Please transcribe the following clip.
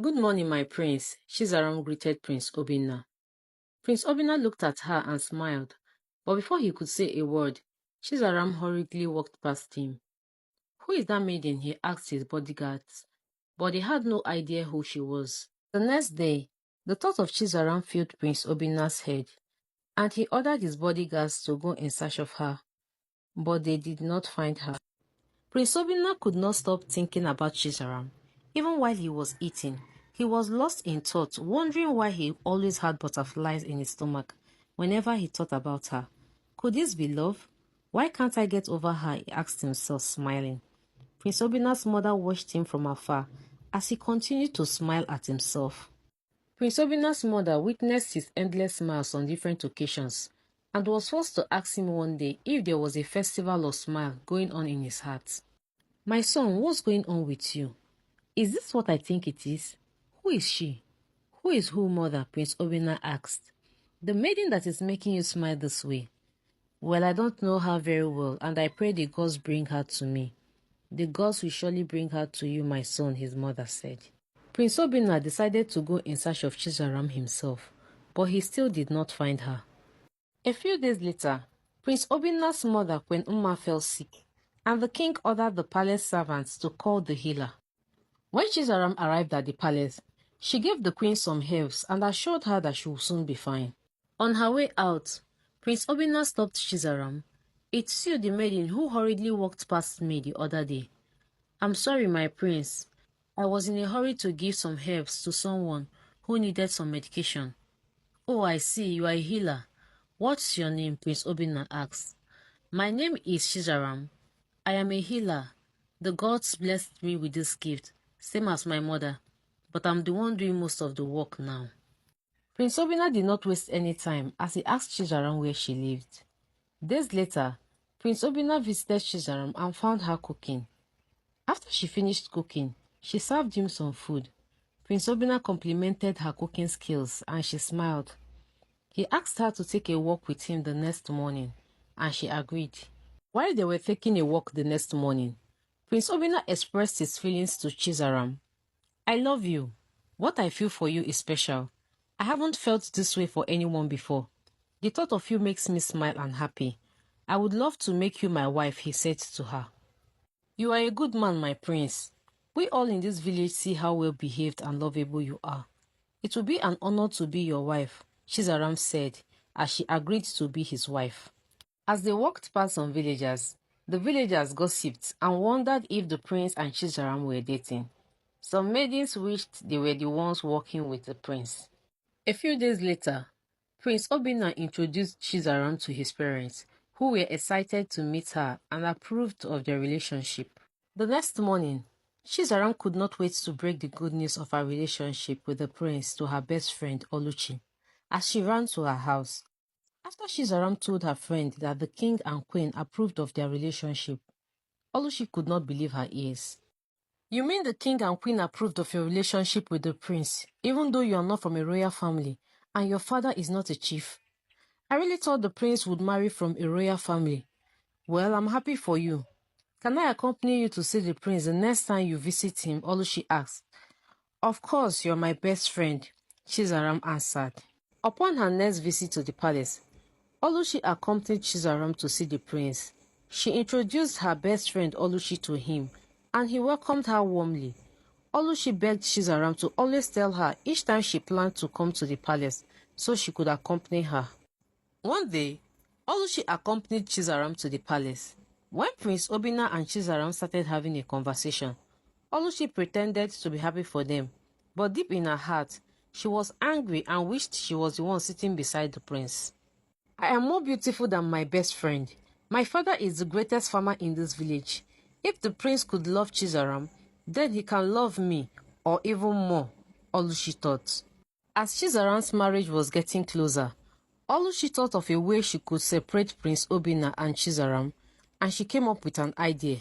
Good morning, my prince, Chizaram greeted Prince Obinna. Prince Obinna looked at her and smiled, but before he could say a word, Chizaram hurriedly walked past him. Who is that maiden? He asked his bodyguards, but they had no idea who she was. The next day, the thought of Chizaram filled Prince Obinna's head, and he ordered his bodyguards to go in search of her, but they did not find her. Prince Obinna could not stop thinking about Chizaram. Even while he was eating, he was lost in thought, wondering why he always had butterflies in his stomach whenever he thought about her. Could this be love? Why can't I get over her? He asked himself, smiling. Prince Obinna's mother watched him from afar as he continued to smile at himself. Prince Obinna's mother witnessed his endless smiles on different occasions and was forced to ask him one day if there was a festival of smile going on in his heart. My son, what's going on with you? Is this what I think it is? Who is she? Who is who, mother? Prince Obinna asked. The maiden that is making you smile this way. Well, I don't know her very well, and I pray the gods bring her to me. The gods will surely bring her to you, my son, his mother said. Prince Obinna decided to go in search of Chizaram himself, but he still did not find her. A few days later, Prince Obinna's mother, Queen Umma, fell sick, and the king ordered the palace servants to call the healer. When Chizaram arrived at the palace, she gave the queen some herbs and assured her that she would soon be fine. On her way out, Prince Obinna stopped Chizaram. It's you, the maiden, who hurriedly walked past me the other day. I'm sorry, my prince. I was in a hurry to give some herbs to someone who needed some medication. Oh, I see, you are a healer. What's your name? Prince Obinna asked. My name is Chizaram. I am a healer. The gods blessed me with this gift, same as my mother, but I'm the one doing most of the work now. Prince Obinna did not waste any time as he asked Chizaram where she lived. Days later, Prince Obinna visited Chizaram and found her cooking. After she finished cooking, she served him some food. Prince Obinna complimented her cooking skills and she smiled. He asked her to take a walk with him the next morning, and she agreed. While they were taking a walk the next morning, Prince Obinna expressed his feelings to Chizaram. I love you. What I feel for you is special. I haven't felt this way for anyone before. The thought of you makes me smile and happy. I would love to make you my wife, he said to her. You are a good man, my prince. We all in this village see how well behaved and lovable you are. It will be an honor to be your wife, Chizaram said, as she agreed to be his wife. As they walked past some villagers, the villagers gossiped and wondered if the prince and Chizaram were dating. Some maidens wished they were the ones walking with the prince. A few days later, Prince Obinna introduced Chizaram to his parents, who were excited to meet her and approved of their relationship. The next morning, Chizaram could not wait to break the good news of her relationship with the prince to her best friend Oluchi, as she ran to her house. After Chizaram told her friend that the king and queen approved of their relationship, Oluchi could not believe her ears. You mean the king and queen approved of your relationship with the prince, even though you are not from a royal family and your father is not a chief? I really thought the prince would marry from a royal family. Well, I'm happy for you. Can I accompany you to see the prince the next time you visit him? Oluchi asked. Of course, you're my best friend, Chizaram answered. Upon her next visit to the palace, Oluchi accompanied Chizaram to see the prince. She introduced her best friend Oluchi to him, and he welcomed her warmly. Oluchi begged Chizaram to always tell her each time she planned to come to the palace so she could accompany her. One day, Oluchi accompanied Chizaram to the palace. When Prince Obinna and Chizaram started having a conversation, Oluchi pretended to be happy for them, but deep in her heart, she was angry and wished she was the one sitting beside the prince. I am more beautiful than my best friend. My father is the greatest farmer in this village. If the prince could love Chizaram, then he can love me, or even more, Oluchi thought. As Chizaram's marriage was getting closer, Oluchi thought of a way she could separate Prince Obinna and Chizaram, and she came up with an idea.